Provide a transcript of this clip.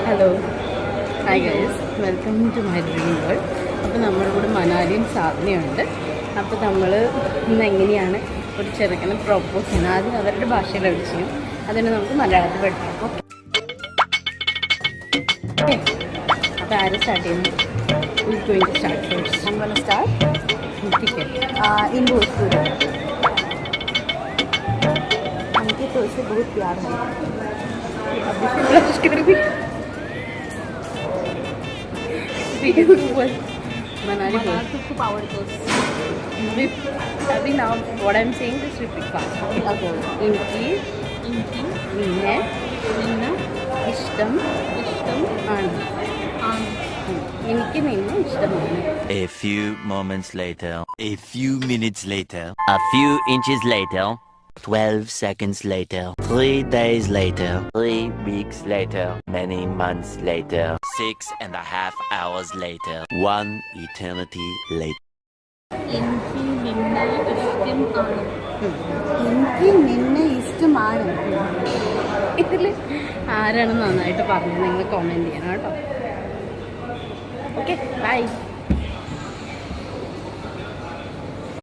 Hello hi guys, welcome to my dream world. അപ്പോൾ നമ്മുടെ കൂടെ മനാലിയും സാധനയുണ്ട്. അപ്പോൾ നമ്മൾ ഇന്ന് എങ്ങനെയാണ് ഒരു ചെറുക്കനെ പ്രൊപ്പോസ് ചെയ്യുന്നത്, ആദ്യം അവരുടെ ഭാഷയിൽ ചെയ്യും, അതിന് നമുക്ക് മലയാളത്തിൽ പഠിക്കാം. ഓക്കെ, അപ്പോൾ ആരും സ്റ്റാർട്ട് ചെയ്യുന്നു? Start first. നമ്മൾ സ്റ്റാർട്ട് इन भोजपुरी. उनके तो इसे बहुत प्यार है. Manali खूप आवडतो. अभी now what I'm saying is repeat fast. इनकी निन्ने इष्टम ആണ്. എനിക്ക് നിന്നെ ഇഷ്ടമാണ്. A few moments later, a few minutes later, a few inches later, 12 seconds later, 3 days later, 3 weeks later, many months later, 6.5 hours later, 1 eternity later. എനിക്ക് നിന്നെ ഇഷ്ടമാണ്. ഇതിൽ ആരാണ് നന്നായിട്ട് പറഞ്ഞത് നിങ്ങൾ കമൻറ്റ് ചെയ്യണം കേട്ടോ. Okay, by.